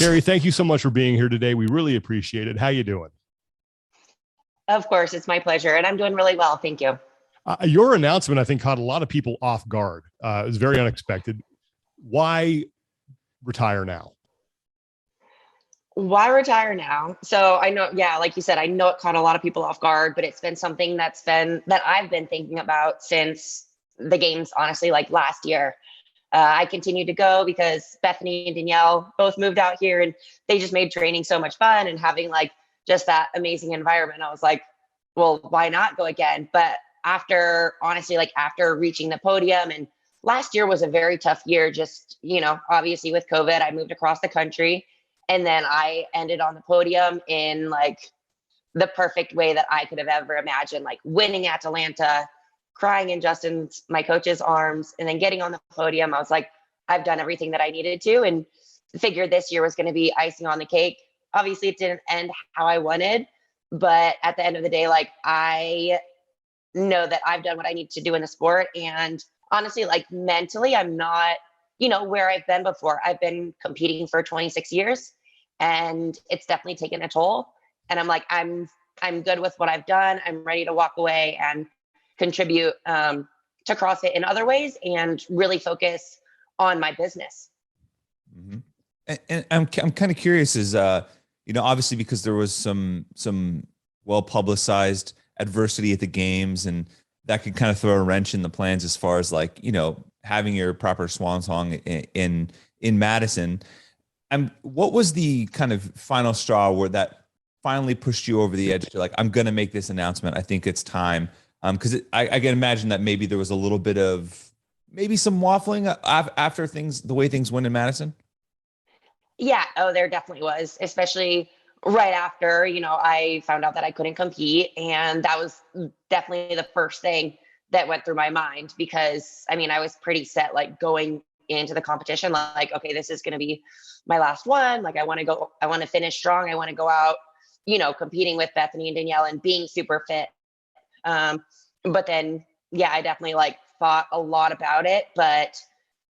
Kari, thank you so much for being here today. We really appreciate it. How you doing? Of course, it's my pleasure. And I'm doing really well. Thank you. Your announcement, I think, caught a lot of people off guard. It was very unexpected. Why retire now? Why retire now? So I know, yeah, like you said, I know it caught a lot of people off guard, but it's been something that I've been thinking about since the games, honestly, like last year. I continued to go because Bethany and Danielle both moved out here and they just made training so much fun and having like just that amazing environment. I was like, well, why not go again? But after, honestly, like after reaching the podium, and last year was a very tough year, just, obviously with COVID, I moved across the country and then I ended on the podium in like the perfect way that I could have ever imagined, like winning at Atlanta, crying in my coach's arms, and then getting on the podium. I was like, I've done everything that I needed to, and figured this year was going to be icing on the cake. Obviously, it didn't end how I wanted, but at the end of the day, like I know that I've done what I need to do in the sport. And honestly, like mentally, I'm not, where I've been before. I've been competing for 26 years and it's definitely taken a toll. And I'm like, I'm good with what I've done. I'm ready to walk away and contribute to CrossFit in other ways and really focus on my business. Mm-hmm. And I'm kind of curious is, obviously because there was some well-publicized adversity at the games, and that could kind of throw a wrench in the plans as far as like, having your proper swan song in Madison. What was the kind of final straw where that finally pushed you over the edge to like, I'm going to make this announcement. I think it's time. Because I can imagine that maybe there was a little bit of maybe some waffling after the way things went in Madison. Yeah. Oh, there definitely was, especially right after, I found out that I couldn't compete. And that was definitely the first thing that went through my mind, because I was pretty set, like going into the competition, like, okay, this is going to be my last one. Like I want to finish strong. I want to go out, competing with Bethany and Danielle and being super fit. But then, yeah, I definitely like thought a lot about it, but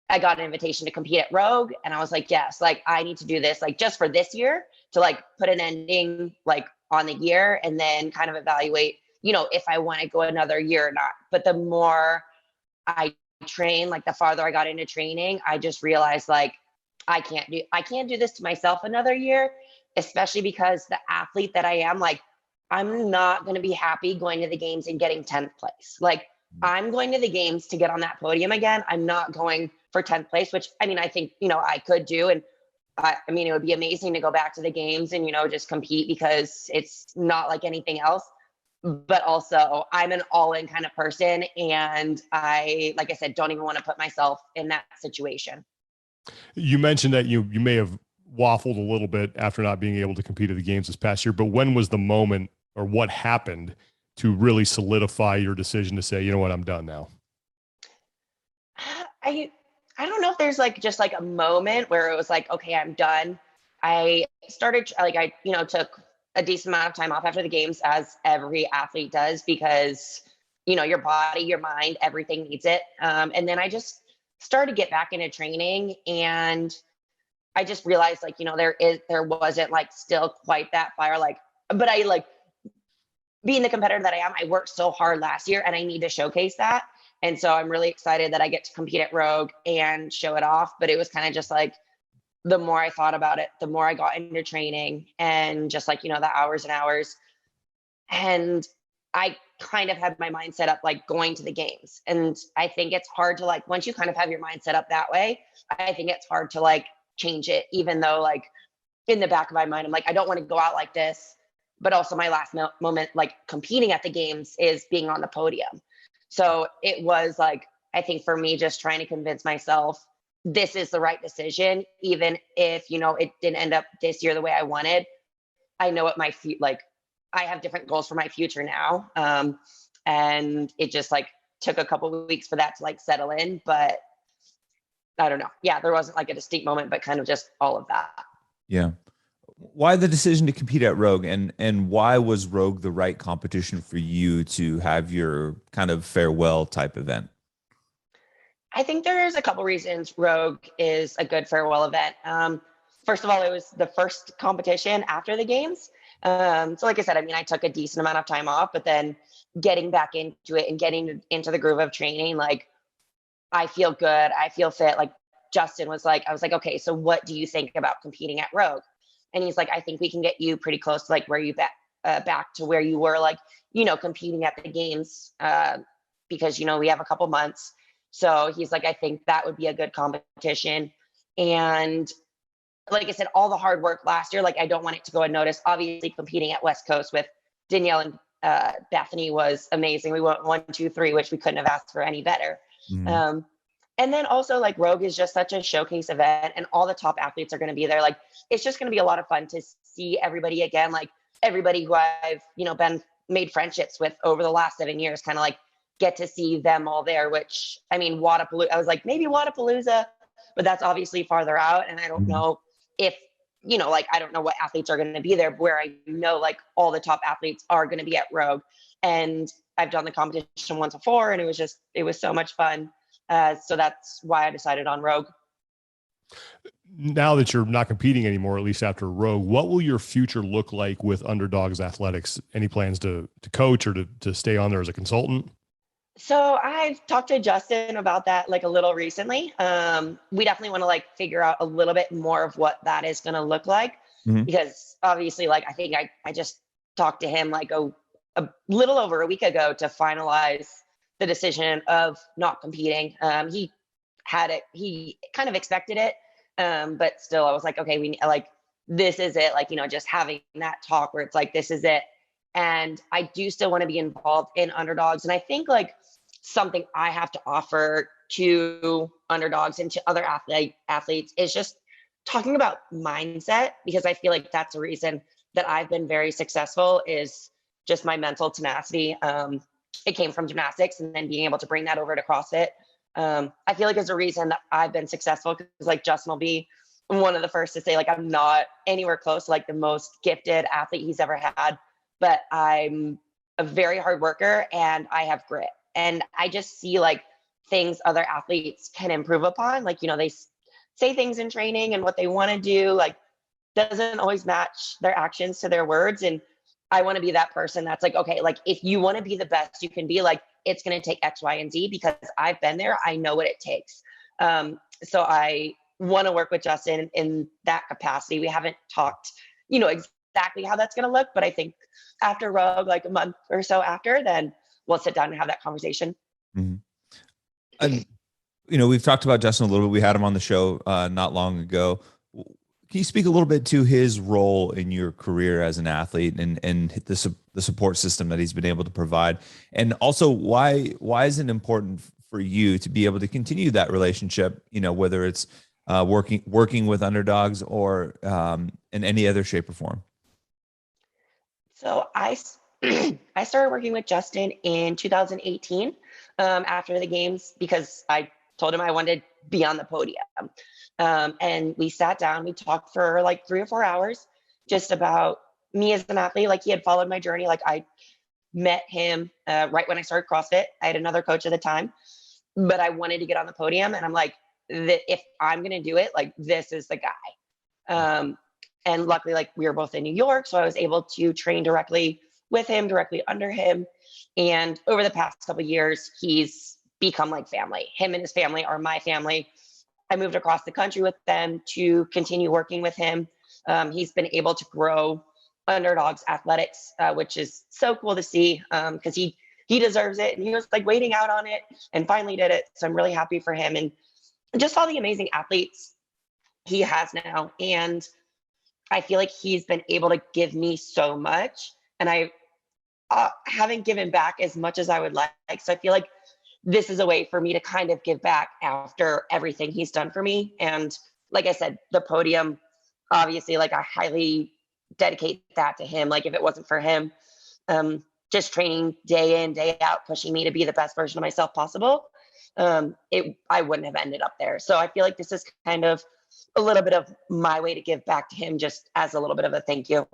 I got an invitation to compete at Rogue and I was like, yes, like I need to do this, like just for this year to like put an ending like on the year and then kind of evaluate, if I want to go another year or not. But the more I train, like the farther I got into training, I just realized like, I can't do this to myself another year, especially because the athlete that I am, like, I'm not going to be happy going to the games and getting 10th place. Like I'm going to the games to get on that podium again. I'm not going for 10th place, which I think, I could do. And it would be amazing to go back to the games and, just compete because it's not like anything else. But also I'm an all-in kind of person. And I, like I said, don't even want to put myself in that situation. You mentioned that you may have waffled a little bit after not being able to compete at the games this past year, but when was the moment or what happened to really solidify your decision to say, you know what, I'm done now? I don't know if there's like just like a moment where it was like, okay, I'm done. I started like, I took a decent amount of time off after the games, as every athlete does, because, your body, your mind, everything needs it. And then I just started to get back into training, and I just realized like, there wasn't like still quite that fire, like, but I like being the competitor that I am, I worked so hard last year and I need to showcase that. And so I'm really excited that I get to compete at Rogue and show it off. But it was kind of just like, the more I thought about it, the more I got into training and just like, the hours and hours. And I kind of had my mind set up like going to the games. And I think it's hard to like, once you kind of have your mind set up that way, I think it's hard to like change it, even though like in the back of my mind, I'm like, I don't want to go out like this. But also my last moment, like competing at the games, is being on the podium. So it was like, I think for me, just trying to convince myself this is the right decision, even if, it didn't end up this year the way I wanted. I know what I have different goals for my future now. And it just like took a couple of weeks for that to like settle in, but I don't know. Yeah, there wasn't like a distinct moment, but kind of just all of that. Yeah. Why the decision to compete at Rogue, and why was Rogue the right competition for you to have your kind of farewell type event? I think there's a couple reasons Rogue is a good farewell event. first of all, it was the first competition after the games. So like I said, I mean, I took a decent amount of time off, but then getting back into it and getting into the groove of training, like I feel good. I feel fit. Like Justin was like, I was like, okay, so what do you think about competing at Rogue? And he's like, I think we can get you pretty close to like where you back to where you were, like, you know, competing at the games, because, you know, we have a couple months. So he's like, I think that would be a good competition. And like I said, all the hard work last year, like I don't want it to go unnoticed. Obviously competing at West Coast with Danielle and Bethany was amazing. We went 1, 2, 3, which we couldn't have asked for any better. Mm-hmm. And then also like Rogue is just such a showcase event and all the top athletes are going to be there. Like, it's just going to be a lot of fun to see everybody again, like everybody who I've, you know, made friendships with over the last 7 years, kind of like get to see them all there, which I mean, I was like, maybe Wadapalooza, but that's obviously farther out. And I don't know if, you know, like, I don't know what athletes are going to be there, where I know like all the top athletes are going to be at Rogue. And I've done the competition once before and it was so much fun. So that's why I decided on Rogue. Now that you're not competing anymore, at least after Rogue, what will your future look like with Underdogs Athletics? Any plans to coach or to stay on there as a consultant? So I've talked to Justin about that like a little recently. We definitely want to like figure out a little bit more of what that is going to look like, because obviously, like, I think I just talked to him like a little over a week ago to finalize the decision of not competing. He kind of expected it. But still I was like, okay, this is it. Like, you know, just having that talk where it's like, this is it. And I do still want to be involved in Underdogs. And I think like something I have to offer to Underdogs and to other athletes is just talking about mindset, because I feel like that's a reason that I've been very successful, is just my mental tenacity. It came from gymnastics and then being able to bring that over to CrossFit. I feel like there's a reason that I've been successful, because like Justin will be one of the first to say like I'm not anywhere close to like the most gifted athlete he's ever had, but I'm a very hard worker and I have grit. And I just see like things other athletes can improve upon. Like, you know, they say things in training and what they want to do like doesn't always match their actions to their words. And I want to be that person that's like, okay, like if you want to be the best you can be, like it's going to take X, Y, and Z, because I've been there. I know what it takes. So I want to work with Justin in that capacity. We haven't talked, you know, exactly how that's going to look, but I think after Rogue, like a month or so after, then we'll sit down and have that conversation. Mm-hmm. And, you know, we've talked about Justin a little bit. We had him on the show not long ago. Can you speak a little bit to his role in your career as an athlete and the support system that he's been able to provide? And also why is it important for you to be able to continue that relationship, you know, whether it's working with Underdogs or in any other shape or form? So I started working with Justin in 2018 after the games, because I told him I wanted to be on the podium. And we sat down, we talked for like 3 or 4 hours just about me as an athlete. Like, he had followed my journey. Like, I met him right when I started CrossFit. I had another coach at the time, but I wanted to get on the podium. And I'm like, if I'm going to do it, like, this is the guy. And luckily, like, we were both in New York, so I was able to train directly with him, directly under him. And over the past couple of years, he's become like family. Him and his family are my family. I moved across the country with them to continue working with him. He's been able to grow Underdogs Athletics, which is so cool to see, because he deserves it. And he was like waiting out on it and finally did it. So I'm really happy for him and just all the amazing athletes he has now. And I feel like he's been able to give me so much. And I haven't given back as much as I would like. So I feel like this is a way for me to kind of give back after everything he's done for me. And like I said, the podium, obviously, like, I highly dedicate that to him. Like, if it wasn't for him, just training day in, day out, pushing me to be the best version of myself possible, I wouldn't have ended up there. So I feel like this is kind of a little bit of my way to give back to him, just as a little bit of a thank you.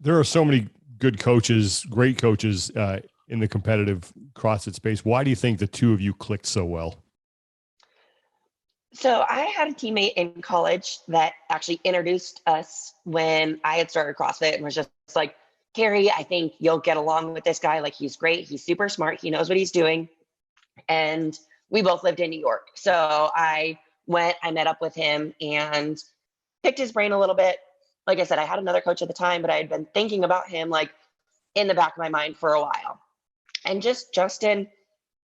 There are so many good coaches, great coaches, in the competitive CrossFit space. Why do you think the two of you clicked so well? So I had a teammate in college that actually introduced us when I had started CrossFit and was just like, Kari, I think you'll get along with this guy. Like, he's great. He's super smart. He knows what he's doing. And we both lived in New York. So I met up with him and picked his brain a little bit. Like I said, I had another coach at the time, but I had been thinking about him like in the back of my mind for a while. And just Justin,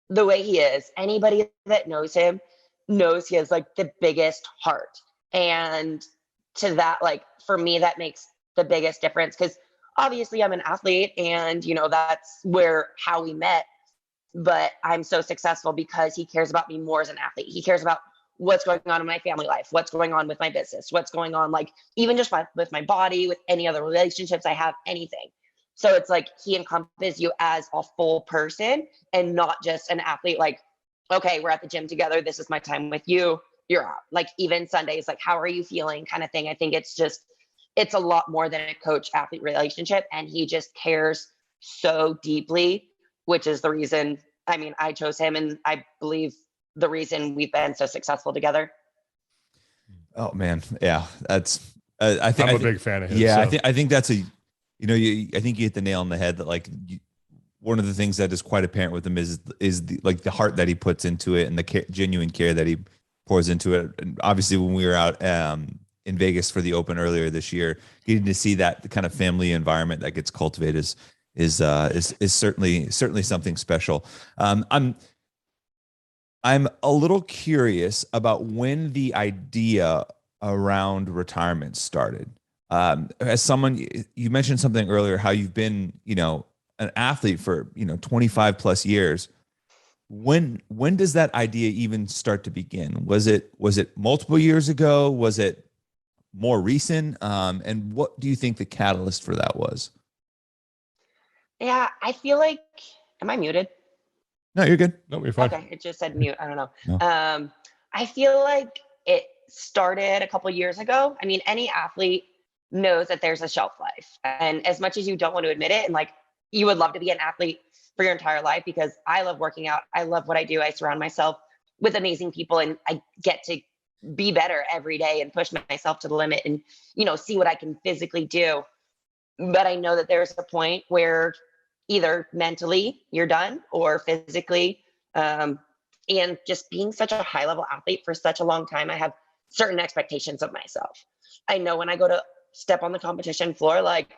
the way he is, anybody that knows him knows he has like the biggest heart. And to that, like for me, that makes the biggest difference because obviously I'm an athlete and, that's how we met. But I'm so successful because he cares about me more as an athlete. He cares about what's going on in my family life, what's going on with my business, what's going on, like even just with my body, with any other relationships I have, anything. So it's like he encompasses you as a full person and not just an athlete. Like, okay, we're at the gym together. This is my time with you. You're out. Like even Sundays, like, how are you feeling kind of thing. I think it's a lot more than a coach athlete relationship. And he just cares so deeply, which is the reason, I chose him. And I believe the reason we've been so successful together. Oh man. Yeah. That's, I think I'm a big fan of his. Yeah. So. I think that's I think you hit the nail on the head that like one of the things that is quite apparent with him is the heart that he puts into it and the genuine care that he pours into it. And obviously when we were out in Vegas for the Open earlier this year, getting to see that kind of family environment that gets cultivated is certainly something special. I'm a little curious about when the idea around retirement started. As someone, you mentioned something earlier, how you've been, an athlete for, 25 plus years. When does that idea even start to begin? Was it multiple years ago? Was it more recent? And what do you think the catalyst for that was? Yeah, I feel like, am I muted? No, you're good. No, you're fine. Okay, it just said mute. I don't know. No. I feel like it started a couple years ago. Any athlete knows that there's a shelf life. And as much as you don't want to admit it, and like you would love to be an athlete for your entire life because I love working out. I love what I do. I surround myself with amazing people and I get to be better every day and push myself to the limit and, see what I can physically do. But I know that there's a point where either mentally you're done or physically, and just being such a high level athlete for such a long time, I have certain expectations of myself. I know when I go to step on the competition floor, like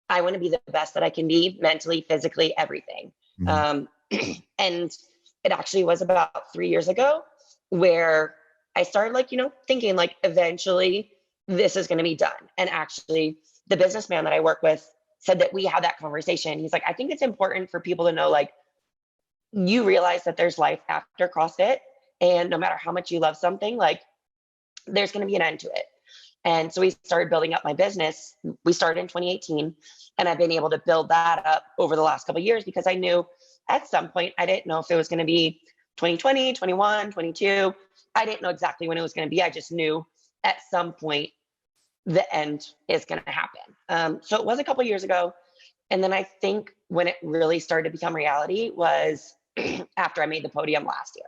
I want to be the best that I can be mentally, physically, everything. Mm-hmm. And it actually was about 3 years ago where I started thinking like eventually this is going to be done. And actually the businessman that I work with said that we had that conversation. He's like, I think it's important for people to know, like, you realize that there's life after CrossFit and no matter how much you love something, like there's going to be an end to it. And so we started building up my business. We started in 2018 and I've been able to build that up over the last couple of years because I knew at some point, I didn't know if it was going to be 2020, 21, 22. I didn't know exactly when it was going to be. I just knew at some point the end is going to happen. So it was a couple of years ago. And then I think when it really started to become reality was after I made the podium last year.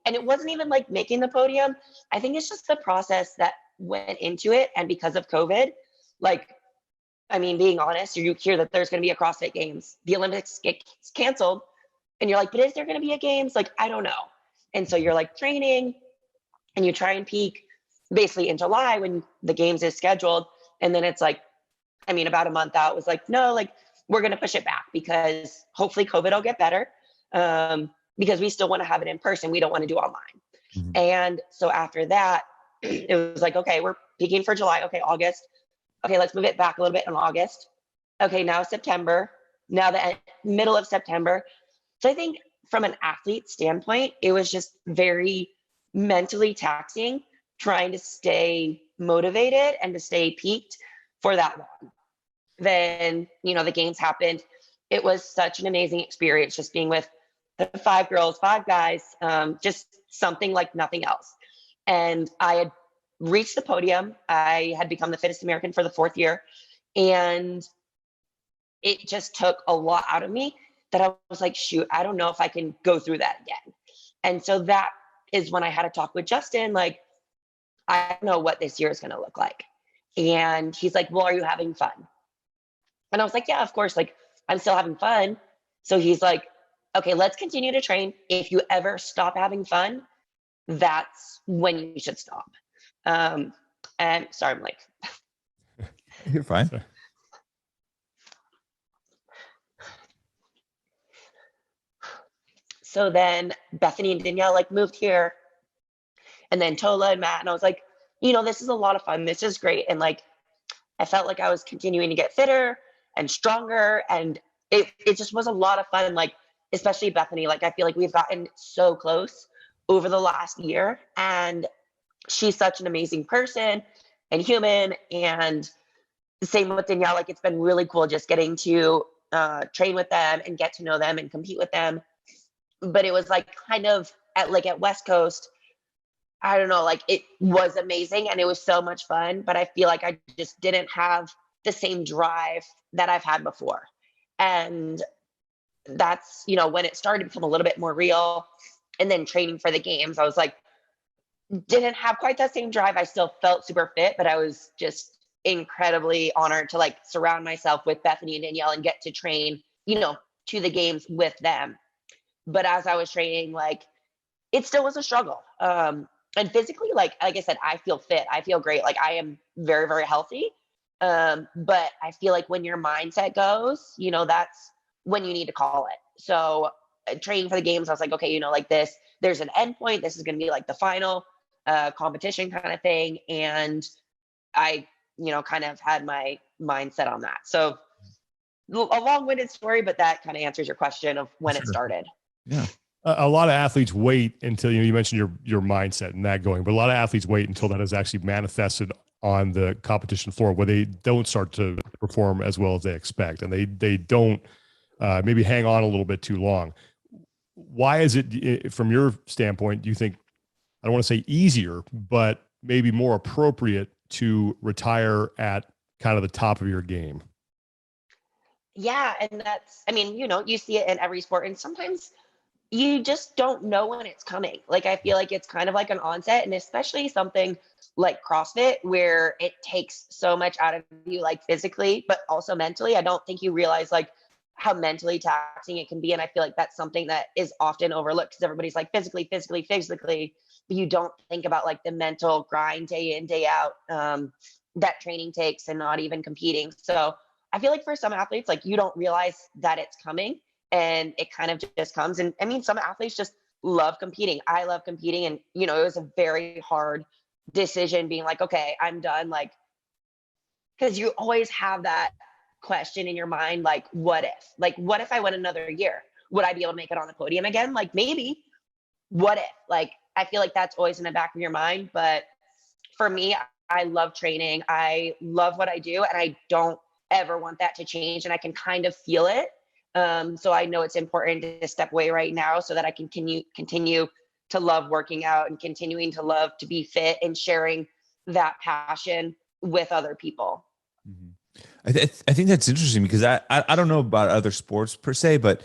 And it wasn't even like making the podium. I think it's just the process that went into it. And because of COVID, being honest, you hear that there's going to be a CrossFit Games. The Olympics get canceled. And you're like, but is there going to be a Games? Like, I don't know. And so you're like training and you try and peak basically in July when the Games is scheduled. And then it's like, about a month out, it was like, no, like we're going to push it back because hopefully COVID will get better. Because we still want to have it in person. We don't want to do online. Mm-hmm. And so after that, it was like, okay, we're peaking for July. Okay, August. Okay, let's move it back a little bit in August. Okay, now September. Now the middle of September. So I think from an athlete standpoint, it was just very mentally taxing trying to stay motivated and to stay peaked for that long. Then, the Games happened. It was such an amazing experience just being with the 5 girls, 5 guys, just something like nothing else. And I had reached the podium. I had become the fittest American for the 4th year. And it just took a lot out of me that I was like, shoot, I don't know if I can go through that again. And so that is when I had a talk with Justin, like, I don't know what this year is going to look like. And he's like, well, are you having fun? And I was like, yeah, of course. Like, I'm still having fun. So he's like, okay, let's continue to train. If you ever stop having fun, that's when you should stop. And sorry, I'm like, You're fine. So then Bethany and Danielle like moved here, and then Tola and Matt. And I was like, this is a lot of fun. This is great. And like, I felt like I was continuing to get fitter and stronger. And it just was a lot of fun. Like, especially Bethany, like, I feel like we've gotten so close over the last year, and she's such an amazing person and human. And the same with Danielle. Like, it's been really cool just getting to train with them and get to know them and compete with them. But it was like kind of at West Coast, I don't know, like, it was amazing and it was so much fun, but I feel like I just didn't have the same drive that I've had before. And that's, when it started to become a little bit more real, and then training for the games, I was like, didn't have quite that same drive. I still felt super fit, but I was just incredibly honored to like surround myself with Bethany and Danielle and get to train, to the games with them. But as I was training, like, it still was a struggle. And physically, like I said, I feel fit. I feel great. Like, I am very, very healthy. But I feel like when your mindset goes, that's when you need to call it. So training for the games, I was like, okay, like this, there's an end point. This is going to be like the final competition kind of thing. And I, kind of had my mindset on that. So a long-winded story, but that kind of answers your question of when it started. Yeah. A lot of athletes wait until, you mentioned your mindset and that going, but a lot of athletes wait until that is actually manifested on the competition floor, where they don't start to perform as well as they expect. And they don't maybe hang on a little bit too long. Why is it, from your standpoint, do you think, I don't want to say easier, but maybe more appropriate to retire at kind of the top of your game? Yeah. And that's, you see it in every sport, and sometimes you just don't know when it's coming. Like, I feel like it's kind of like an onset, and especially something like CrossFit, where it takes so much out of you, like physically, but also mentally. I don't think you realize like how mentally taxing it can be. And I feel like that's something that is often overlooked, because everybody's like physically, but you don't think about like the mental grind day in, day out that training takes, and not even competing. So I feel like for some athletes, like, you don't realize that it's coming, and it kind of just comes. And some athletes just love competing. I love competing. And, it was a very hard decision being like, okay, I'm done. Like, because you always have that question in your mind, like, what if I went another year? Would I be able to make it on the podium again? Like, maybe. What if? Like, I feel like that's always in the back of your mind. But for me, I love training. I love what I do, and I don't ever want that to change. And I can kind of feel it. So I know it's important to step away right now so that I can continue to love working out and continuing to love to be fit and sharing that passion with other people. Mm-hmm. I think that's interesting, because I don't know about other sports per se, but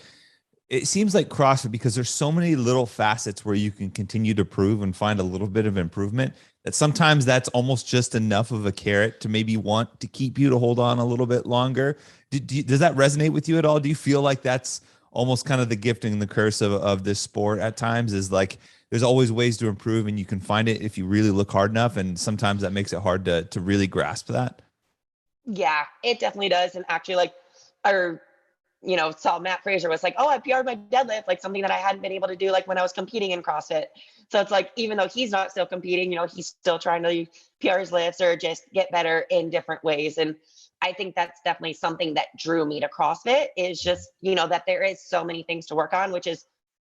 it seems like CrossFit, because there's so many little facets where you can continue to prove and find a little bit of improvement, that sometimes that's almost just enough of a carrot to maybe want to keep you to hold on a little bit longer. Does that resonate with you at all? Do you feel like that's almost kind of the gift and the curse of this sport at times, is like, there's always ways to improve, and you can find it if you really look hard enough. And sometimes that makes it hard to really grasp that. Yeah, it definitely does. And actually, like, saw Matt Fraser was like, oh, I PR'd my deadlift, like something that I hadn't been able to do like when I was competing in CrossFit. So it's like, even though he's not still competing, he's still trying to PR his lifts or just get better in different ways. And I think that's definitely something that drew me to CrossFit, is just, that there is so many things to work on, which is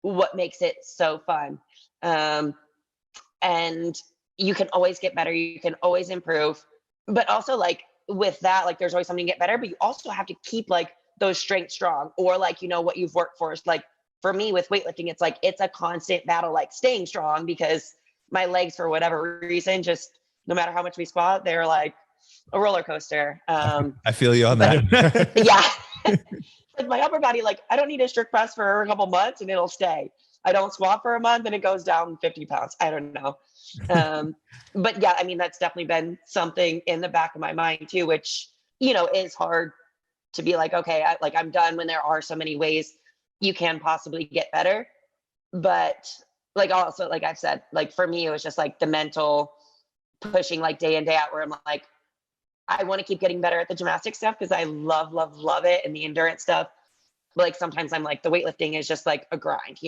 what makes it so fun. And you can always get better. You can always improve. But also, like, with that, like, there's always something to get better, but you also have to keep like those strengths strong, or like, what you've worked for. Is like, for me with weightlifting, it's like, it's a constant battle, like staying strong, because my legs, for whatever reason, just no matter how much we squat, they're like a roller coaster. I feel you on that. Yeah. Like, my upper body, like, I don't need a strict press for a couple months and it'll stay. I don't squat for a month and it goes down 50 pounds. I don't know. But yeah, I mean, that's definitely been something in the back of my mind too, which, is hard to be like, okay, I'm done when there are so many ways you can possibly get better. But like, also, like I've said, like for me, it was just like the mental pushing like day in, day out, where I'm like, I want to keep getting better at the gymnastics stuff because I love, love, love it. And the endurance stuff. But like sometimes I'm like, the weightlifting is just like a grind,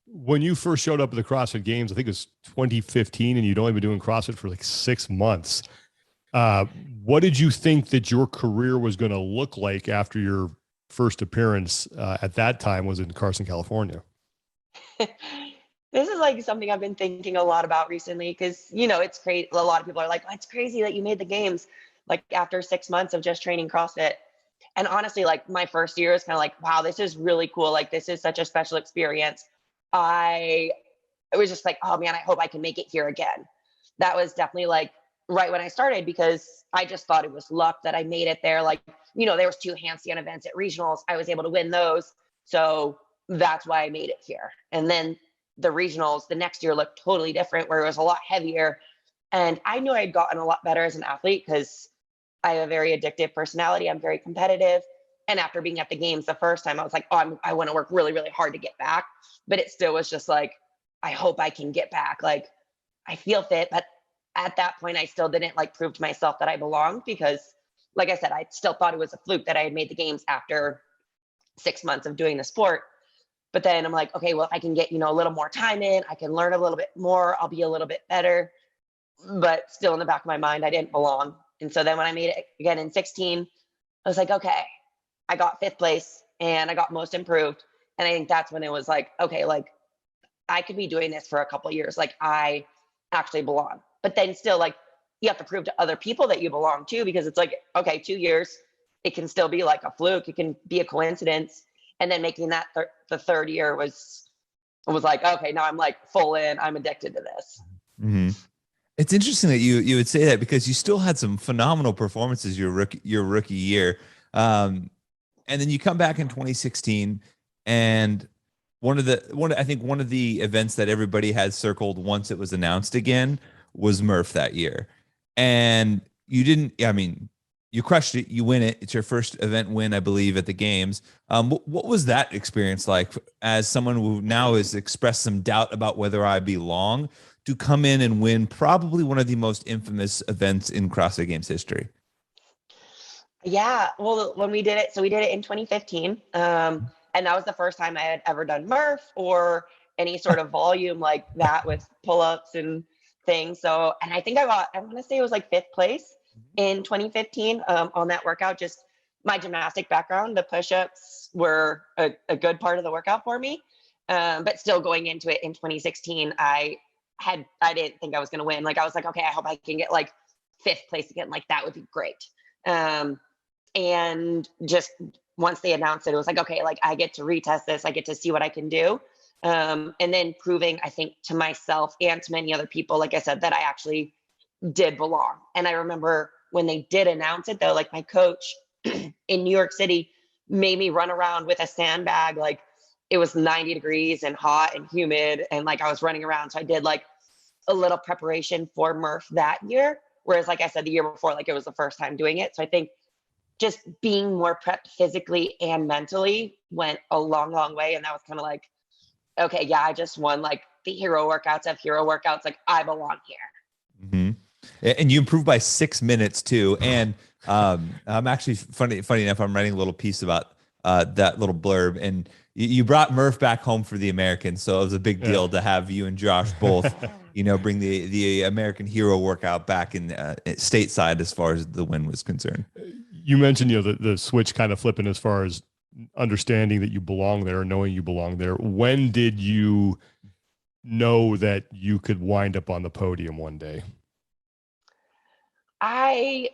When you first showed up at the CrossFit Games, I think it was 2015, and you'd only been doing CrossFit for like 6 months. What did you think that your career was going to look like after your first appearance at that time was in Carson, California? This is like something I've been thinking a lot about recently because, it's crazy. A lot of people are like, oh, it's crazy that you made the games like after 6 months of just training CrossFit. And honestly, like my first year is kind of like, wow, this is really cool. Like this is such a special experience. I was just like, oh man, I hope I can make it here again. That was definitely like right when I started because I just thought it was luck that I made it there. Like, there was 2 handstand events at regionals. I was able to win those. So that's why I made it here. And then the regionals the next year looked totally different, where it was a lot heavier. And I knew I'd gotten a lot better as an athlete because I have a very addictive personality. I'm very competitive. And after being at the games the first time, I was like, oh, I want to work really, really hard to get back. But it still was just like, I hope I can get back. Like, I feel fit. But at that point, I still didn't like prove to myself that I belonged because, like I said, I still thought it was a fluke that I had made the games after 6 months of doing the sport. But then I'm like, okay, well, if I can get, a little more time in, I can learn a little bit more. I'll be a little bit better. But still in the back of my mind, I didn't belong. And so then when I made it again in 16, I was like, okay, I got 5th place and I got most improved. And I think that's when it was like, okay, like I could be doing this for a couple of years. Like I actually belong. But then still like you have to prove to other people that you belong too, because it's like, okay, 2 years, it can still be like a fluke. It can be a coincidence. And then making that the third year was like, okay, now I'm like full in, I'm addicted to this. Mm-hmm. It's interesting that you would say that because you still had some phenomenal performances your rookie year. And then you come back in 2016 and one of the events that everybody had circled once it was announced again was Murph that year. And you crushed it. You win it. It's your first event win, I believe, at the games. What was that experience like as someone who now has expressed some doubt about whether I belong to come in and win probably one of the most infamous events in CrossFit Games history? Yeah. Well, when we did it in 2015. And that was the first time I had ever done Murph or any sort of volume like that with pull-ups and things. So, and I think I want to say it was like 5th place in 2015 on that workout. Just my gymnastic background, the push-ups were a good part of the workout for me. But still going into it in 2016, I didn't think I was going to win. Like I was like, okay, I hope I can get like 5th place again. Like that would be great. And just once they announced it, it was like, okay, like I get to retest this. I get to see what I can do. And then proving, I think, to myself and to many other people, like I said, that I actually did belong. And I remember when they did announce it though, like my coach in New York City made me run around with a sandbag. Like it was 90 degrees and hot and humid. And like I was running around. So I did like a little preparation for Murph that year. Whereas like I said, the year before, like it was the first time doing it. So I think just being more prepped physically and mentally went a long, long way. And that was kind of like, okay, yeah, I just won like the hero workouts of hero workouts. Like I belong here. Mm-hmm. And you improved by 6 minutes too. And I'm actually funny enough, I'm writing a little piece about that little blurb, and you brought Murph back home for the Americans. So it was a big deal to have you and Josh both, bring the American hero workout back in stateside as far as the win was concerned. You mentioned, the switch kind of flipping as far as understanding that you belong there, knowing you belong there. When did you know that you could wind up on the podium one day? I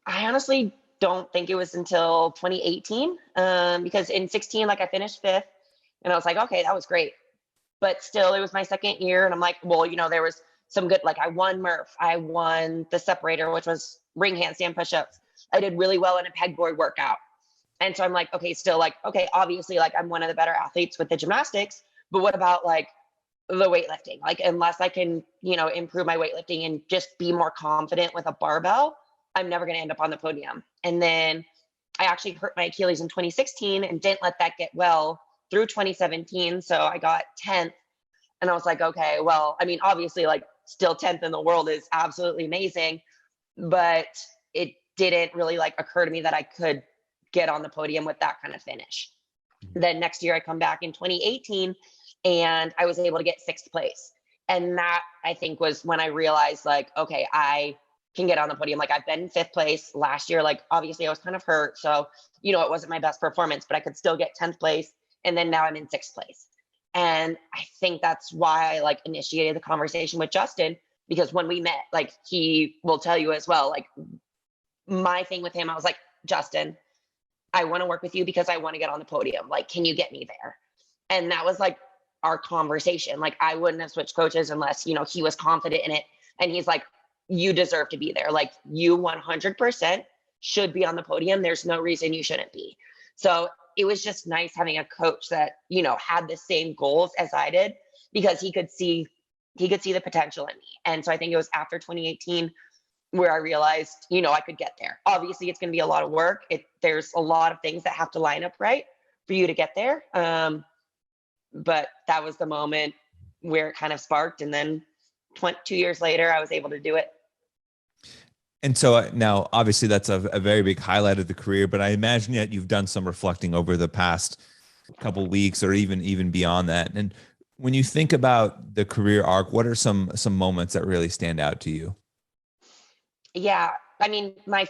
honestly don't think it was until 2018, because in 16, like I finished 5th and I was like, okay, that was great. But still, it was my second year. And I'm like, well, there was some good, like I won Murph. I won the separator, which was ring handstand push-ups. I did really well in a pegboard workout. And so I'm like, okay, still like, okay, obviously like I'm one of the better athletes with the gymnastics, but what about like the weightlifting? Like, unless I can, improve my weightlifting and just be more confident with a barbell, I'm never going to end up on the podium. And then I actually hurt my Achilles in 2016 and didn't let that get well through 2017. So I got 10th, and I was like, okay, well, I mean, obviously like still 10th in the world is absolutely amazing, but it didn't really like occur to me that I could get on the podium with that kind of finish. Then next year I come back in 2018 and I was able to get 6th place. And that, I think, was when I realized like, okay, I can get on the podium. Like, I've been in 5th place last year. Like, obviously I was kind of hurt, so, it wasn't my best performance, but I could still get 10th place. And then now I'm in 6th place. And I think that's why I like initiated the conversation with Justin, because when we met, like, he will tell you as well, like, my thing with him, I was like, Justin, I want to work with you because I want to get on the podium. Like, can you get me there? And that was like our conversation. Like, I wouldn't have switched coaches unless, he was confident in it. And he's like, you deserve to be there. Like, you 100% should be on the podium. There's no reason you shouldn't be. So it was just nice having a coach that, had the same goals as I did, because he could see the potential in me. And so I think it was after 2018 where I realized, I could get there. Obviously it's going to be a lot of work. There's a lot of things that have to line up right for you to get there. But that was the moment where it kind of sparked. And then 2 years later, I was able to do it. And so now, obviously, that's a very big highlight of the career, but I imagine that you've done some reflecting over the past couple of weeks or even beyond that. And when you think about the career arc, what are some moments that really stand out to you? Yeah. I mean, my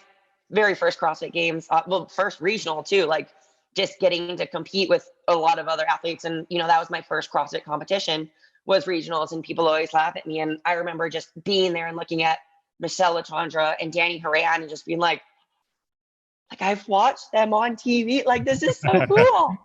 very first CrossFit Games, first regional too, like just getting to compete with a lot of other athletes. And, that was my first CrossFit competition, was regionals, and people always laugh at me. And I remember just being there and looking at Michelle Latondra and Danny Horan and just being like, I've watched them on TV. Like, this is so cool.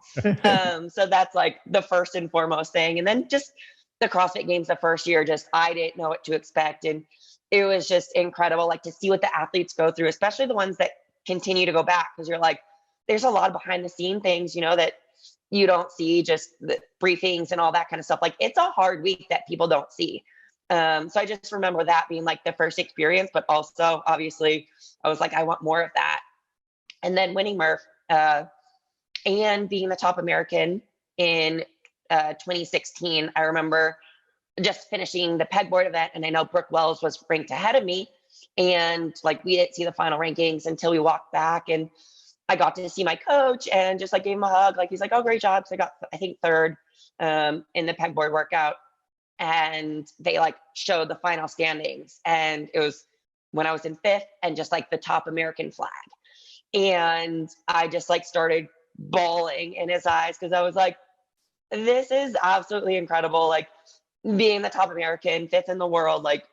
So that's like the first and foremost thing. And then just the CrossFit Games the first year, just, I didn't know what to expect. And it was just incredible, like, to see what the athletes go through, especially the ones that continue to go back. Cause you're like, there's a lot of behind the scene things, that you don't see, just the briefings and all that kind of stuff. Like, it's a hard week that people don't see. So I just remember that being like the first experience, but also obviously I was like, I want more of that. And then winning Murph, and being the top American in 2016, I remember just finishing the pegboard event. And I know Brooke Wells was ranked ahead of me. And like, we didn't see the final rankings until we walked back, and I got to see my coach and just like gave him a hug. Like, he's like, oh, great job. So I got, I think, 3rd in the pegboard workout. And they like showed the final standings. And it was when I was in 5th and just like the top American flag. And I just like started bawling in his eyes, because I was like, this is absolutely incredible. Like, being the top American, 5th in the world, like,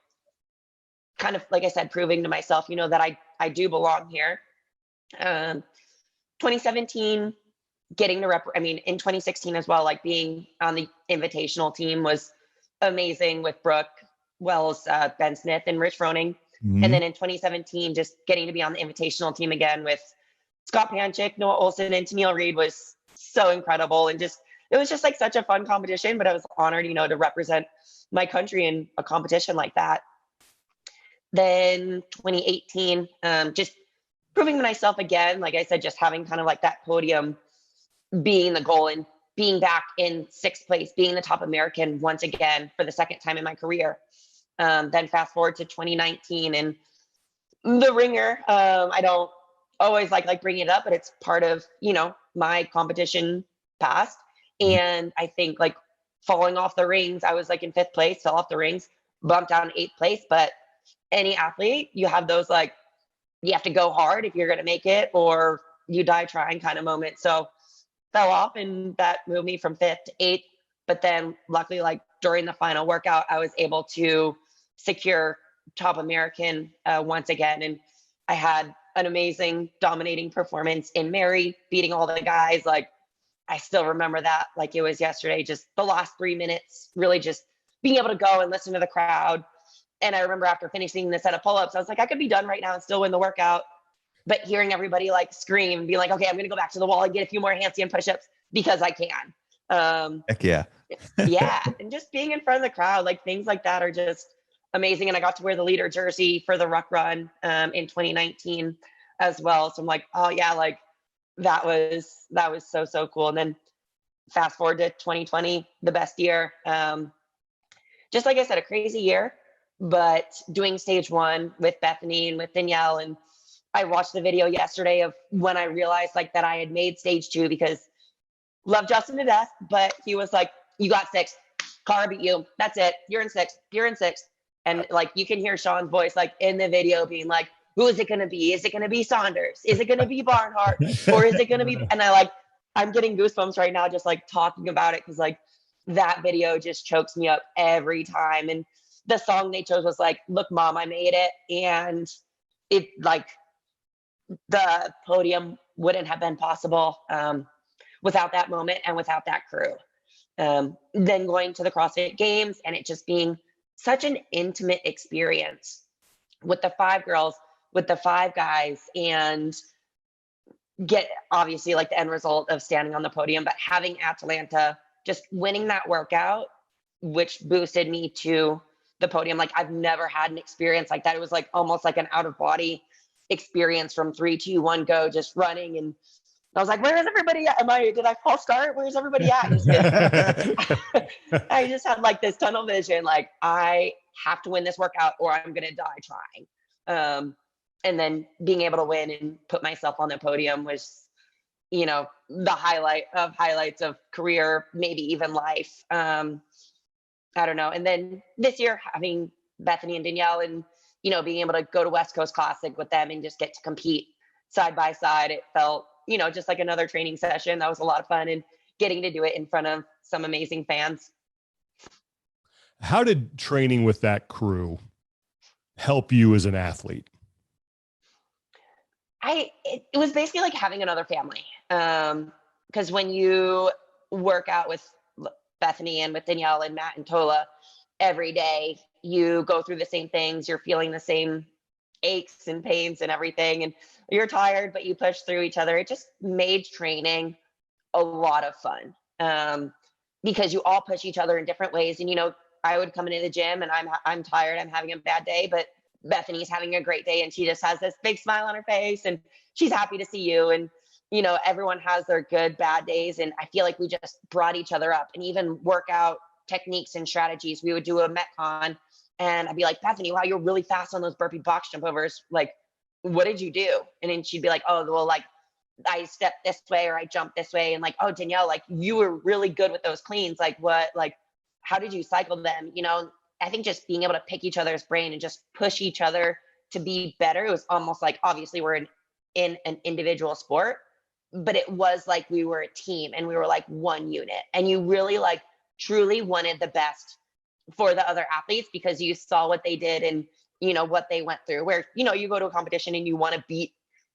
kind of, like I said, proving to myself, that I do belong here. 2017, getting to in 2016 as well, like being on the invitational team was amazing with Brooke Wells, Ben Smith, and Rich Froning. Mm-hmm. And then in 2017, just getting to be on the invitational team again with Scott Panchik, Noah Olson, and Tennille Reed was so incredible. And just, it was just like such a fun competition, but I was honored, to represent my country in a competition like that. Then 2018, just proving to myself again, like I said, just having kind of like that podium being the goal, and being back in 6th place, being the top American once again for the 2nd time in my career. Then fast forward to 2019 and the ringer. I don't always like bringing it up, but it's part of, my competition past. And I think like falling off the rings, I was like in 5th place, fell off the rings, bumped down 8th place. But any athlete, you have those, like, you have to go hard if you're going to make it, or you die trying kind of moment. So fell off, and that moved me from 5th to 8th. But then luckily, like during the final workout, I was able to secure top American once again. And I had an amazing dominating performance in Mary, beating all the guys. Like, I still remember that like it was yesterday, just the last 3 minutes, really just being able to go and listen to the crowd. And I remember after finishing the set of pull-ups, I was like, I could be done right now and still win the workout. but hearing everybody like scream, be like, okay, I'm going to go back to the wall and get a few more handstand push-ups because I can. Heck yeah. Yeah. And just being in front of the crowd, like things like that are just amazing. And I got to wear the leader jersey for the ruck run in 2019 as well. So I'm like, oh yeah, like that was so cool. And then fast forward to 2020, the best year. Just like I said, a crazy year, but doing stage 1 with Bethany and with Danielle. And I watched the video yesterday of when I realized like that I had made stage 2, because love Justin to death, but he was like, you got 6th, Kara beat you. That's it. You're in 6th. You're in 6th. And like, you can hear Sean's voice, like in the video being like, who is it going to be? Is it going to be Saunders? Is it going to be Barnhart? Or is it going to be, and I'm getting goosebumps right now, just like talking about it. 'Cause like that video just chokes me up every time. And the song they chose was like, look, Mom, I made it. And it like the podium wouldn't have been possible without that moment and without that crew. Then going to the CrossFit Games and it just being such an intimate experience with the 5 girls, with the 5 guys, and get obviously like the end result of standing on the podium, but having Atlanta, just winning that workout, which boosted me to the podium. Like I've never had an experience like that. It was like almost like an out of body experience from 3, 2, 1, go, just running. And I was like, where is everybody at? Did I false start? Where's everybody at? I just had like this tunnel vision. Like I have to win this workout or I'm going to die trying. And then being able to win and put myself on the podium was, the highlight of highlights of career, maybe even life. I don't know. And then this year having Bethany and Danielle and, being able to go to West Coast Classic with them and just get to compete side by side, it felt, just like another training session. That was a lot of fun, and getting to do it in front of some amazing fans. How did training with that crew help you as an athlete? It was basically like having another family. Because when you work out with Bethany and with Danielle and Matt and Tola every day, you go through the same things. You're feeling the same aches and pains and everything. And you're tired, but you push through each other. It just made training a lot of fun. Because you all push each other in different ways. And, I would come into the gym and I'm tired. I'm having a bad day, but Bethany's having a great day and she just has this big smile on her face and she's happy to see you. And, everyone has their good, bad days. And I feel like we just brought each other up, and even workout techniques and strategies. We would do a Metcon and I'd be like, Bethany, wow, you're really fast on those burpee box jump overs. Like, what did you do? And then she'd be like, oh, well, like I stepped this way or I jumped this way. And like, oh, Danielle, like you were really good with those cleans. Like what, like, how did you cycle them? I think just being able to pick each other's brain and just push each other to be better. It was almost like, obviously we're in an individual sport, but it was like we were a team and we were like one unit, and you really like truly wanted the best for the other athletes because you saw what they did and, what they went through, where, you go to a competition and you want to beat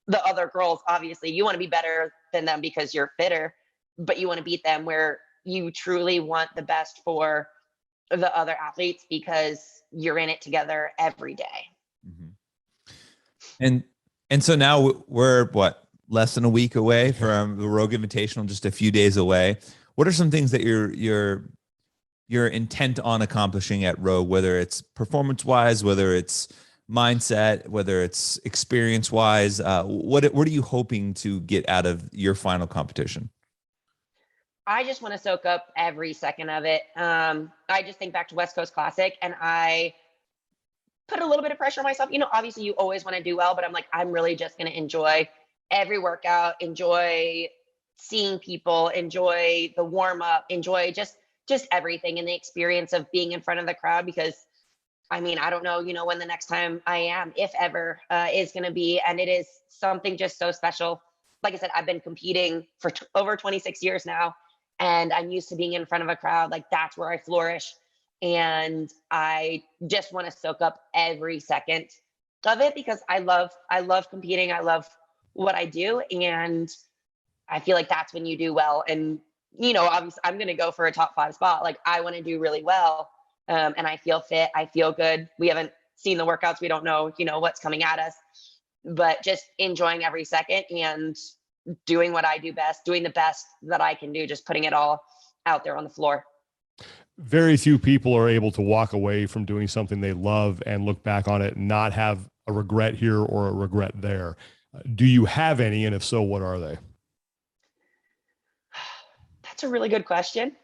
the other girls. Obviously you want to be better than them because you're fitter, but you want to beat them, where you truly want the best for the other athletes because you're in it together every day. Mm-hmm. And so now we're less than a week away from the Rogue Invitational, just a few days away. What are some things that you're intent on accomplishing at Rogue, whether it's performance wise, whether it's mindset, whether it's experience wise? What are you hoping to get out of your final competition? I just want to soak up every second of it. I just think back to West Coast Classic and I put a little bit of pressure on myself. Obviously you always want to do well, but I'm like, I'm really just going to enjoy every workout, enjoy seeing people, enjoy the warm up, enjoy just everything and the experience of being in front of the crowd. Because I don't know, when the next time I am, if ever, is going to be, and it is something just so special. Like I said, I've been competing for over 26 years now. And I'm used to being in front of a crowd. Like that's where I flourish. And I just want to soak up every second of it because I love competing. I love what I do. And I feel like that's when you do well. And, obviously I'm going to go for a top 5 spot. Like I want to do really well. And I feel fit. I feel good. We haven't seen the workouts. We don't know, what's coming at us, but just enjoying every second and doing what I do best, doing the best that I can do, just putting it all out there on the floor. Very few people are able to walk away from doing something they love and look back on it and not have a regret here or a regret there. Do you have any? And if so, what are they? That's a really good question.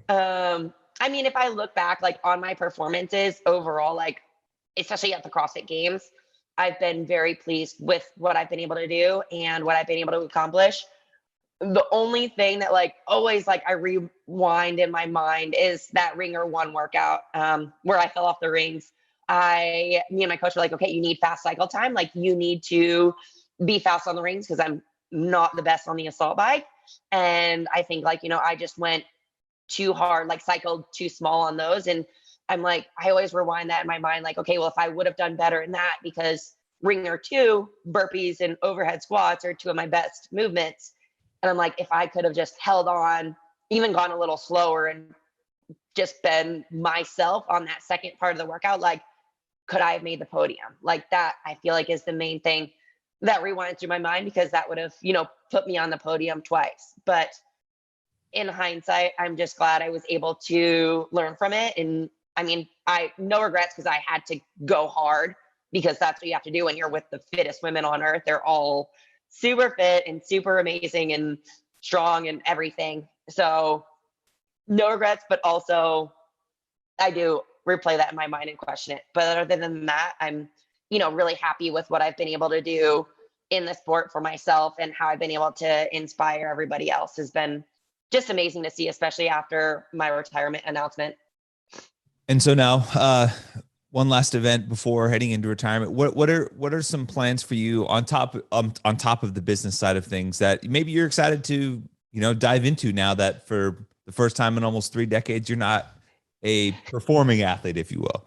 I mean, if I look back like on my performances overall, like especially at the CrossFit Games, I've been very pleased with what I've been able to do and what I've been able to accomplish. The only thing that like always like I rewind in my mind is that ringer one workout where I fell off the rings. Me and my coach were like, okay, you need fast cycle time. Like you need to be fast on the rings because I'm not the best on the assault bike. And I think like, I just went too hard, like cycled too small on those. And I'm like, I always rewind that in my mind, like, okay, well, if I would have done better in that, because ringer 2, burpees and overhead squats are 2 of my best movements. And I'm like, if I could have just held on, even gone a little slower and just been myself on that second part of the workout, like, could I have made the podium? Like that, I feel like is the main thing that rewinds through my mind, because that would have, put me on the podium twice. But in hindsight, I'm just glad I was able to learn from it. And I mean, no regrets because I had to go hard, because that's what you have to do when you're with the fittest women on earth. They're all super fit and super amazing and strong and everything. So no regrets, but also I do replay that in my mind and question it. But other than that, I'm, really happy with what I've been able to do in the sport for myself, and how I've been able to inspire everybody else has been just amazing to see, especially after my retirement announcement. And so now, one last event before heading into retirement. What are some plans for you on top of the business side of things that maybe you're excited to dive into now that for the first time in almost 3 decades you're not a performing athlete, if you will?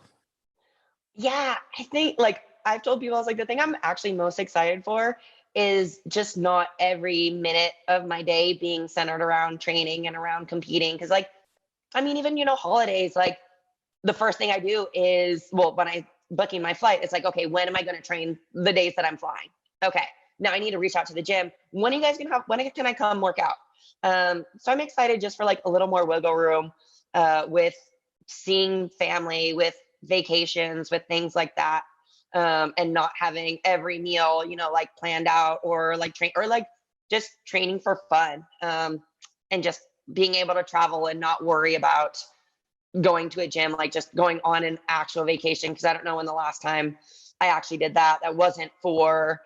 Yeah, I think like I've told people, I was like, the thing I'm actually most excited for is just not every minute of my day being centered around training and around competing. Cause like, I mean, even, holidays, like the first thing I do is, well, when I booking my flight, it's like, okay, when am I going to train the days that I'm flying? Okay. Now I need to reach out to the gym. When are you guys going to when can I come work out? So I'm excited just for like a little more wiggle room, with seeing family, with vacations, with things like that. And not having every meal, like planned out, or like just training for fun. And just being able to travel and not worry about going to a gym, like just going on an actual vacation. Cause I don't know when the last time I actually did that. That wasn't for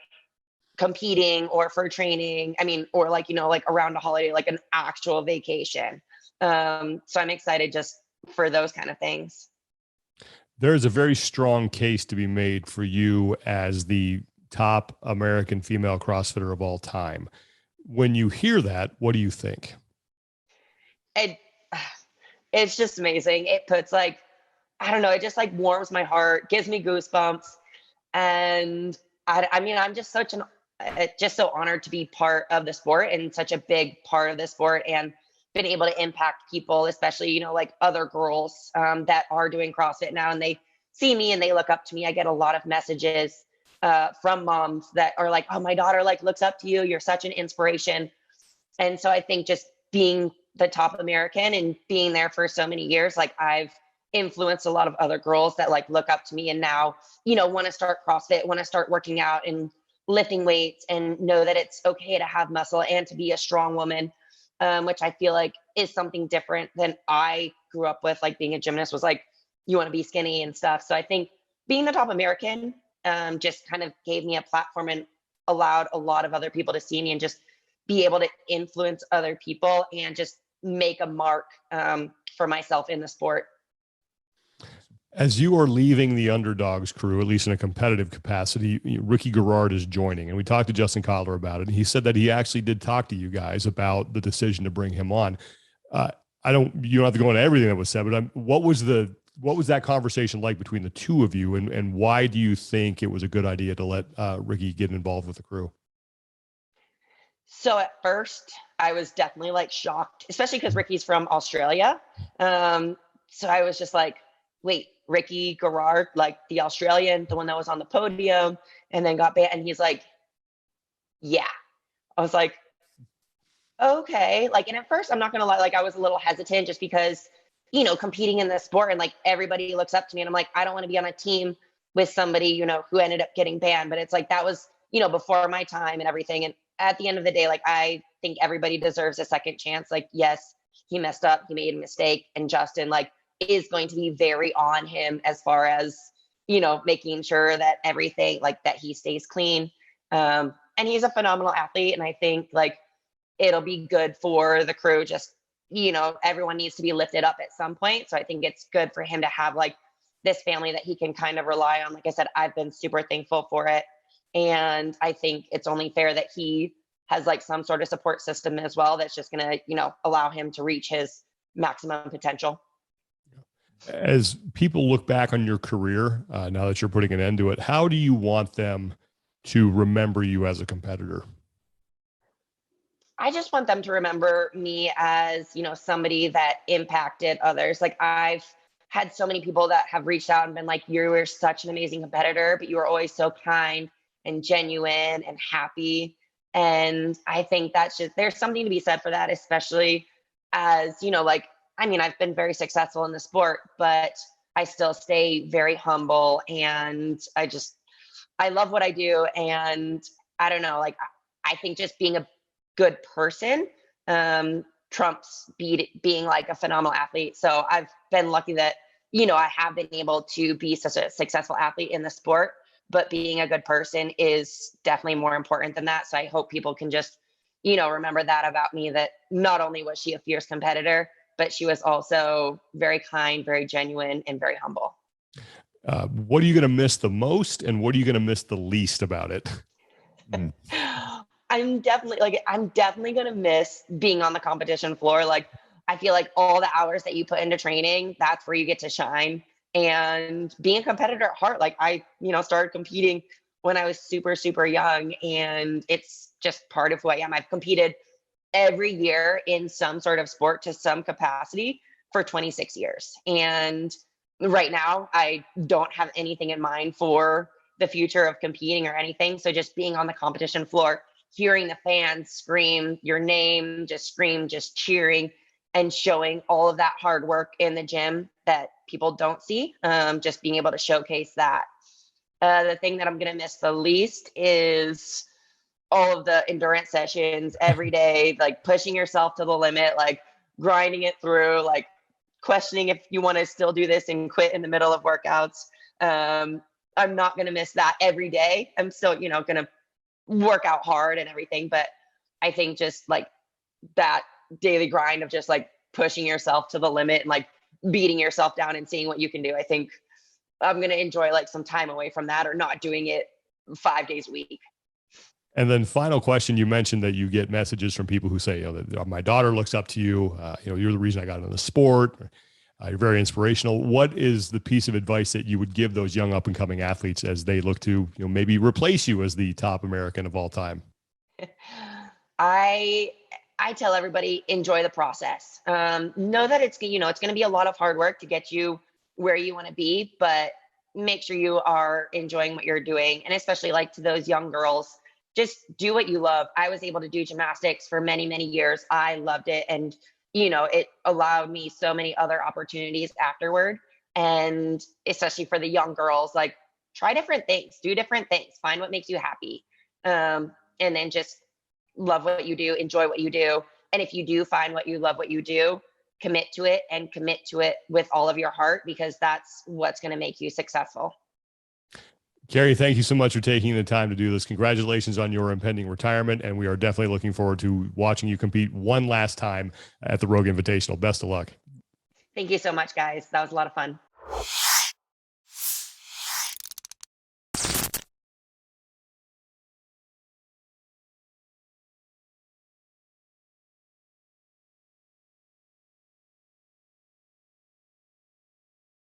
competing or for training. I mean, or like, like around a holiday, like an actual vacation. So I'm excited just for those kind of things. There's a very strong case to be made for you as the top American female CrossFitter of all time. When you hear that, what do you think? It's just amazing. It puts like, I don't know, it just like warms my heart, gives me goosebumps. And I mean, I'm just just so honored to be part of the sport and such a big part of the sport, and been able to impact people, especially, like other girls that are doing CrossFit now, and they see me and they look up to me. I get a lot of messages from moms that are like, oh, my daughter like looks up to you. You're such an inspiration. And so I think just being the top American and being there for so many years, like I've influenced a lot of other girls that like look up to me and now, want to start CrossFit, want to start working out and lifting weights, and know that it's okay to have muscle and to be a strong woman. Which I feel like is something different than I grew up with. Like being a gymnast was like, you want to be skinny and stuff. So I think being the top American just kind of gave me a platform and allowed a lot of other people to see me and just be able to influence other people and just make a mark for myself in the sport. As you are leaving the Underdogs crew, at least in a competitive capacity, Ricky Gerard is joining. And we talked to Justin Kotler about it. And he said that he actually did talk to you guys about the decision to bring him on. You don't have to go into everything that was said, but what was that conversation like between the two of you? And why do you think it was a good idea to let Ricky get involved with the crew? So at first I was definitely like shocked, especially because Ricky's from Australia. So I was just like, wait, Ricky Gerard, like the Australian, the one that was on the podium and then got banned. And he's like, yeah. I was like, okay. Like, and at first, I'm not going to lie, like I was a little hesitant just because, competing in this sport and like everybody looks up to me and I'm like, I don't want to be on a team with somebody, who ended up getting banned. But it's like, that was, before my time and everything. And at the end of the day, like, I think everybody deserves a second chance. Like, yes, he messed up, he made a mistake, and Justin like is going to be very on him as far as, making sure that everything like that he stays clean. And he's a phenomenal athlete. And I think like it'll be good for the crew. Just, everyone needs to be lifted up at some point. So I think it's good for him to have like this family that he can kind of rely on. Like I said, I've been super thankful for it. And I think it's only fair that he has like some sort of support system as well that's just going to, allow him to reach his maximum potential. As people look back on your career, now that you're putting an end to it, how do you want them to remember you as a competitor? I just want them to remember me as, somebody that impacted others. Like I've had so many people that have reached out and been like, you were such an amazing competitor, but you were always so kind and genuine and happy. And I think that's just, there's something to be said for that, especially as, I've been very successful in the sport, but I still stay very humble and I love what I do. And I don't know, like, I think just being a good person trumps being like a phenomenal athlete. So I've been lucky that, I have been able to be such a successful athlete in the sport, but being a good person is definitely more important than that. So I hope people can just, remember that about me, that not only was she a fierce competitor, but she was also very kind, very genuine, and very humble. What are you going to miss the most, and what are you going to miss the least about it? I'm definitely going to miss being on the competition floor. Like, I feel like all the hours that you put into training, that's where you get to shine. And being a competitor at heart, like I, started competing when I was super, super young, and it's just part of who I am. I've competed every year in some sort of sport to some capacity for 26 years. And right now I don't have anything in mind for the future of competing or anything. So just being on the competition floor, hearing the fans scream your name, just cheering and showing all of that hard work in the gym that people don't see, just being able to showcase that. The thing that I'm going to miss the least is all of the endurance sessions every day, like pushing yourself to the limit, like grinding it through, like questioning if you want to still do this and quit in the middle of workouts. I'm not going to miss that every day. I'm still, going to work out hard and everything. But I think just like that daily grind of just like pushing yourself to the limit and like beating yourself down and seeing what you can do. I think I'm going to enjoy like some time away from that, or not doing it 5 days a week. And then final question, you mentioned that you get messages from people who say, that my daughter looks up to you. You're the reason I got into the sport. You're very inspirational. What is the piece of advice that you would give those young up and coming athletes as they look to, maybe replace you as the top American of all time? I tell everybody, enjoy the process. Know that it's going to be a lot of hard work to get you where you want to be, but make sure you are enjoying what you're doing. And especially like to those young girls, just do what you love. I was able to do gymnastics for many, many years. I loved it. And, it allowed me so many other opportunities afterward. And especially for the young girls, like try different things, do different things, find what makes you happy. And then just love what you do, enjoy what you do. And if you do find what you do, commit to it, and commit to it with all of your heart, because that's what's going to make you successful. Kari, thank you so much for taking the time to do this. Congratulations on your impending retirement. And we are definitely looking forward to watching you compete one last time at the Rogue Invitational. Best of luck. Thank you so much, guys. That was a lot of fun.